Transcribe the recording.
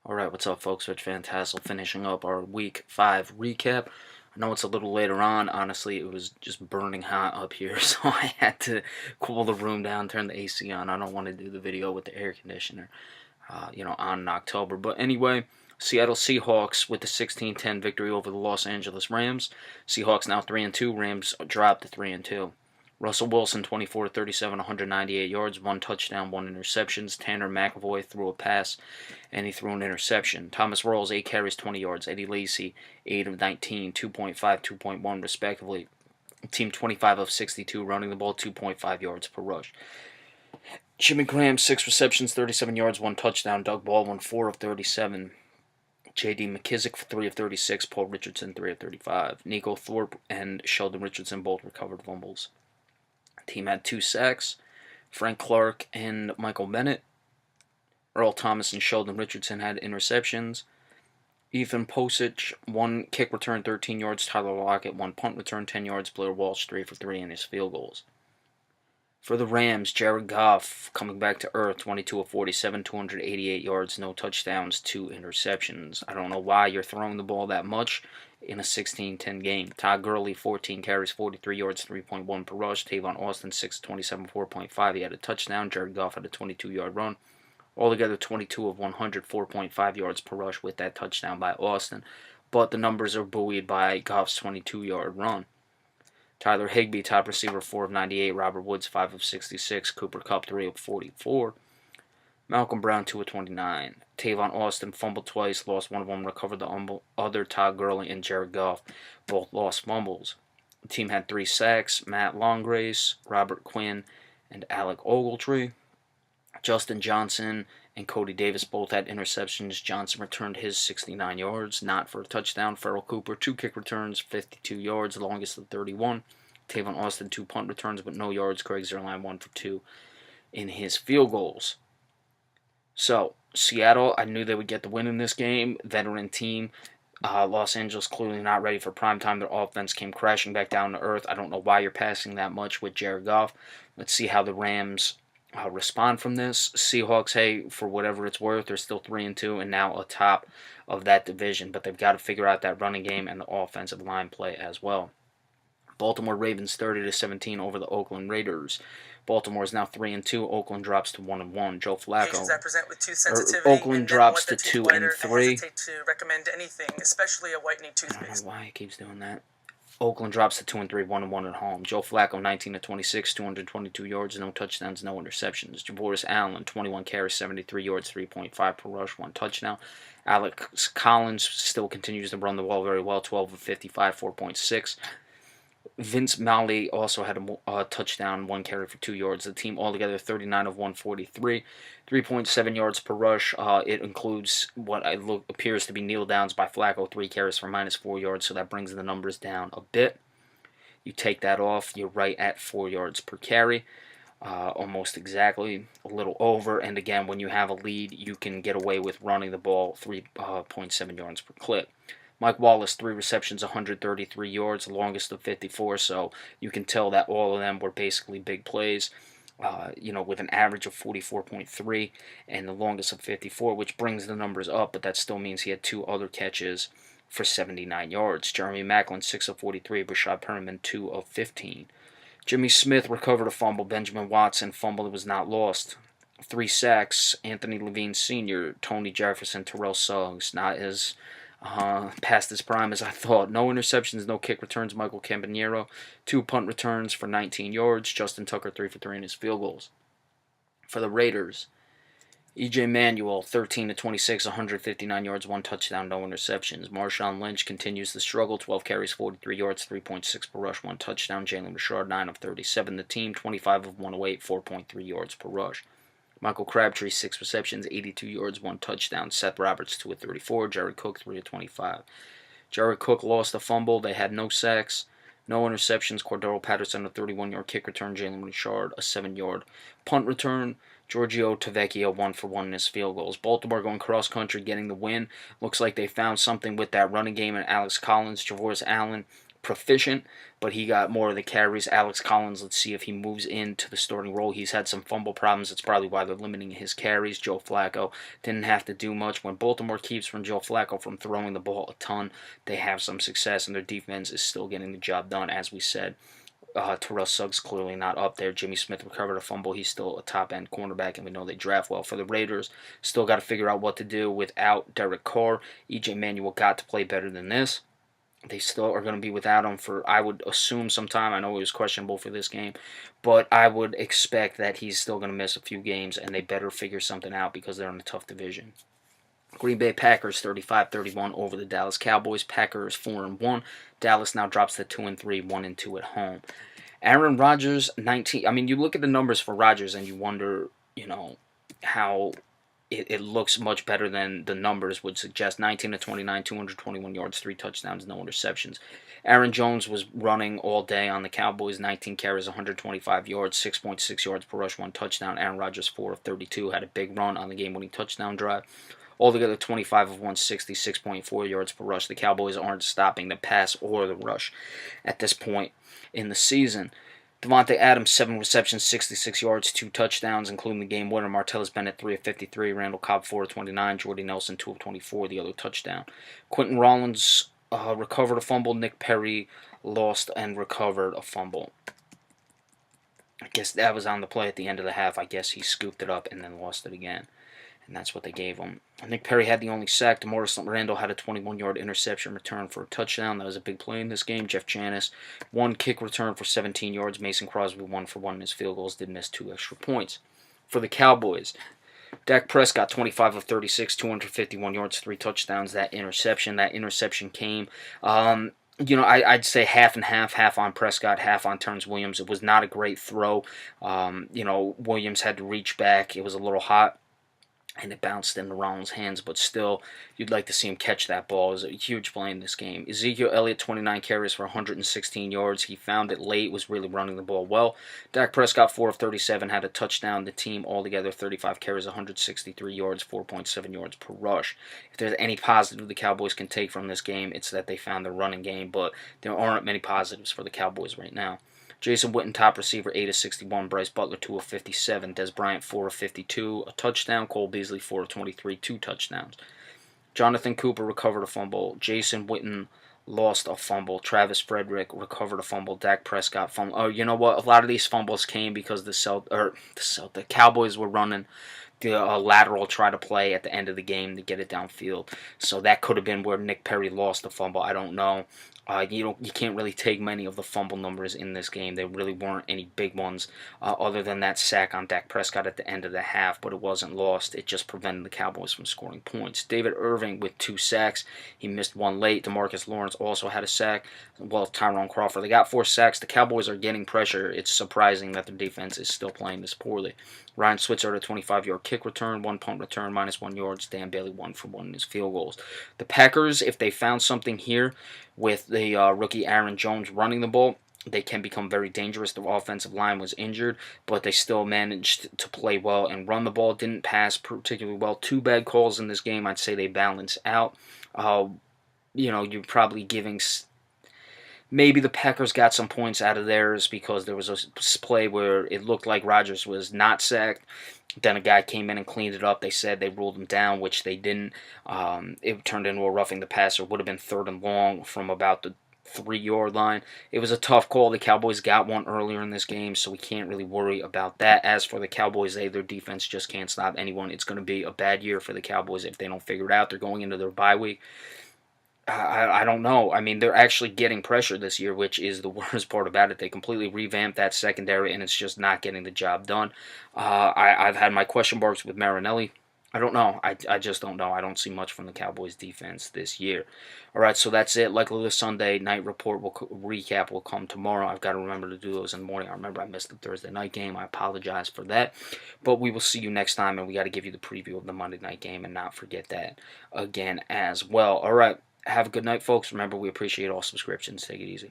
Alright, what's up folks? Rich Fantastic finishing up our Week 5 recap. I know it's a little later on. Honestly, it was just burning hot up here, so I had to cool the room down, turn the AC on. I don't want to do the video with the air conditioner, on in October. But anyway, Seattle Seahawks with the 16-10 victory over the Los Angeles Rams. Seahawks now 3-2. Rams dropped to 3-2. Russell Wilson, 24-37, 198 yards, 1 touchdown, 1 interceptions. Tanner McAvoy threw a pass, and he threw an interception. Thomas Rawls, 8 carries, 20 yards. Eddie Lacy, 8 of 19, 2.5, 2.1, respectively. Team 25 of 62, running the ball, 2.5 yards per rush. Jimmy Graham, 6 receptions, 37 yards, 1 touchdown. Doug Baldwin, 4 of 37. J.D. McKissick, 3 of 36. Paul Richardson, 3 of 35. Nico Thorpe and Sheldon Richardson both recovered fumbles. Team had 2 sacks. Frank Clark and Michael Bennett. Earl Thomas and Sheldon Richardson had interceptions. Ethan Posich, 1 kick return, 13 yards. Tyler Lockett, 1 punt return, 10 yards. Blair Walsh, 3 for 3 in his field goals. For the Rams, Jared Goff coming back to earth, 22 of 47, 288 yards, no touchdowns, 2 interceptions. I don't know why you're throwing the ball that much in a 16-10 game. Todd Gurley, 14 carries, 43 yards, 3.1 per rush. Tavon Austin, 6 of 27, 4.5. He had a touchdown. Jared Goff had a 22-yard run. Altogether, 22 of 100, 4.5 yards per rush with that touchdown by Austin. But the numbers are buoyed by Goff's 22-yard run. Tyler Higbee, top receiver, 4 of 98. Robert Woods, 5 of 66. Cooper Kupp, 3 of 44. Malcolm Brown, 2 of 29. Tavon Austin fumbled twice, lost one of them, recovered the other. Todd Gurley and Jared Goff both lost fumbles. The team had 3 sacks. Matt Longgrace, Robert Quinn, and Alec Ogletree. Justin Johnson and Cody Davis both had interceptions. Johnson returned his 69 yards, not for a touchdown. Farrell Cooper, 2 kick returns, 52 yards, the longest of 31. Tavon Austin, 2 punt returns, but no yards. Craig Zerline, 1 for 2 in his field goals. So, Seattle, I knew they would get the win in this game. Veteran team. Los Angeles clearly not ready for primetime. Their offense came crashing back down to earth. I don't know why you're passing that much with Jared Goff. Let's see how the Rams respond from this. Seahawks, hey, for whatever it's worth, they're still 3-2 and now atop of that division, but they've got to figure out that running game and the offensive line play as well. Baltimore Ravens 30-17 over the Oakland Raiders. Baltimore is now 3-2. Oakland drops to 1-1. Joe Flacco. I present with tooth sensitivity, Oakland drops to 2-3. I hesitate to recommend anything, especially a whitening toothpaste. I don't know why he keeps doing that. Oakland drops to 2-3, 1-1 at home. Joe Flacco, 19-26, 222 yards, no touchdowns, no interceptions. Javoris Allen, 21 carries, 73 yards, 3.5 per rush, 1 touchdown. Alex Collins still continues to run the ball very well, 12 of 55, 4.6. Vince Malley also had a touchdown, 1 carry for 2 yards. The team altogether 39 of 143, 3.7 yards per rush. It includes what appears to be kneel downs by Flacco, 3 carries for -4 yards, so that brings the numbers down a bit. You take that off, you're right at 4 yards per carry, almost exactly, a little over. And again, when you have a lead, you can get away with running the ball 3.7 yards per clip. Mike Wallace, 3 receptions, 133 yards, the longest of 54, so you can tell that all of them were basically big plays, with an average of 44.3 and the longest of 54, which brings the numbers up, but that still means he had 2 other catches for 79 yards. Jeremy Maclin, 6 of 43, Rashad Perriman, 2 of 15. Jimmy Smith recovered a fumble. Benjamin Watson fumbled, it was not lost. 3 sacks. Anthony Levine Sr., Tony Jefferson, Terrell Suggs, not as past his prime as I thought. No interceptions, no kick returns. Michael Campanero, 2 punt returns for 19 yards. Justin Tucker, 3 for 3 in his field goals. For the Raiders, E.J. Manuel, 13-26, 159 yards, 1 touchdown, no interceptions. Marshawn Lynch continues to struggle, 12 carries, 43 yards, 3.6 per rush, 1 touchdown. Jalen Richard, 9 of 37. The team, 25 of 108, 4.3 yards per rush. Michael Crabtree, 6 receptions, 82 yards, 1 touchdown. Seth Roberts, 2 of 34. Jared Cook, 3 of 25. Jared Cook lost a fumble. They had no sacks, no interceptions. Cordero Patterson, a 31-yard kick return. Jalen Richard, a 7-yard punt return. Giorgio Tavecchio, 1 for 1 in his field goals. Baltimore going cross-country, getting the win. Looks like they found something with that running game, and Alex Collins, Javoris Allen, proficient, but he got more of the carries. Alex Collins, let's see if he moves into the starting role. He's had some fumble problems. That's probably why they're limiting his carries. Joe Flacco didn't have to do much. When Baltimore keeps from Joe Flacco from throwing the ball a ton, they have some success, and their defense is still getting the job done, as we said. Terrell Suggs clearly not up there. Jimmy Smith recovered a fumble. He's still a top-end cornerback, and we know they draft well. For the Raiders, still got to figure out what to do without Derek Carr. E.J. Manuel got to play better than this. They still are going to be without him for, I would assume, some time. I know he was questionable for this game, but I would expect that he's still going to miss a few games, and they better figure something out because they're in a tough division. Green Bay Packers 35-31 over the Dallas Cowboys. Packers 4-1. Dallas now drops to 2-3, 1-2 at home. Aaron Rodgers 19. I mean, you look at the numbers for Rodgers and you wonder, how it looks much better than the numbers would suggest. 19-29, 221 yards, 3 touchdowns, no interceptions. Aaron Jones was running all day on the Cowboys. 19 carries, 125 yards, 6.6 yards per rush, 1 touchdown. Aaron Rodgers 4 of 32 had a big run on the game-winning touchdown drive. Altogether, 25 of 160, 6.4 yards per rush. The Cowboys aren't stopping the pass or the rush at this point in the season. Devontae Adams, 7 receptions, 66 yards, 2 touchdowns, including the game winner. Martellus Bennett, 3 of 53. Randall Cobb, 4 of 29. Jordy Nelson, 2 of 24, the other touchdown. Quentin Rollins recovered a fumble. Nick Perry lost and recovered a fumble. I guess that was on the play at the end of the half. I guess he scooped it up and then lost it again. And that's what they gave him. Nick Perry had the only sack. DeMaurice Randall had a 21-yard interception return for a touchdown. That was a big play in this game. Jeff Janis, 1 kick return for 17 yards. Mason Crosby, 1 for 1 in his field goals. Did miss 2 extra points. For the Cowboys, Dak Prescott, 25 of 36, 251 yards, 3 touchdowns. That interception came. I'd say half and half on Prescott, half on Terrence Williams. It was not a great throw. Williams had to reach back. It was a little hot, and it bounced into Rollins' hands, but still, you'd like to see him catch that ball. It was a huge play in this game. Ezekiel Elliott, 29 carries for 116 yards. He found it late, was really running the ball well. Dak Prescott, 4 of 37, had a touchdown. The team altogether, 35 carries, 163 yards, 4.7 yards per rush. If there's any positive the Cowboys can take from this game, it's that they found the running game, but there aren't many positives for the Cowboys right now. Jason Witten, top receiver, 8 of 61. Bryce Butler, 2 of 57. Des Bryant, 4 of 52. A touchdown. Cole Beasley, 4 of 23. 2 touchdowns. Jonathan Cooper recovered a fumble. Jason Witten lost a fumble. Travis Frederick recovered a fumble. Dak Prescott fumble. Oh, you know what? A lot of these fumbles came because the Cowboys were running the lateral try to play at the end of the game to get it downfield. So that could have been where Nick Perry lost the fumble. I don't know. You can't really take many of the fumble numbers in this game. There really weren't any big ones other than that sack on Dak Prescott at the end of the half, but it wasn't lost. It just prevented the Cowboys from scoring points. David Irving with 2 sacks. He missed 1 late. DeMarcus Lawrence also had a sack. Well, Tyrone Crawford. They got 4 sacks. The Cowboys are getting pressure. It's surprising that their defense is still playing this poorly. Ryan Switzer had a 25-yard kick return, 1 punt return, -1 yards. Dan Bailey, 1 for 1 in his field goals. The Packers, if they found something here with the rookie Aaron Jones running the ball, they can become very dangerous. The offensive line was injured, but they still managed to play well and run the ball. Didn't pass particularly well. 2 bad calls in this game. I'd say they balance out. You're probably giving... Maybe the Packers got some points out of theirs because there was a play where it looked like Rodgers was not sacked. Then a guy came in and cleaned it up. They said they ruled him down, which they didn't. It turned into a roughing the passer. Would have been 3rd and long from about the 3-yard line. It was a tough call. The Cowboys got one earlier in this game, so we can't really worry about that. As for the Cowboys, their defense just can't stop anyone. It's going to be a bad year for the Cowboys if they don't figure it out. They're going into their bye week. I don't know. I mean, they're actually getting pressure this year, which is the worst part about it. They completely revamped that secondary, and it's just not getting the job done. I've had my question marks with Marinelli. I don't know. I just don't know. I don't see much from the Cowboys defense this year. All right, so that's it. Likely the Sunday night recap will come tomorrow. I've got to remember to do those in the morning. I remember I missed the Thursday night game. I apologize for that. But we will see you next time, and we got to give you the preview of the Monday night game and not forget that again as well. All right. Have a good night, folks. Remember, we appreciate all subscriptions. Take it easy.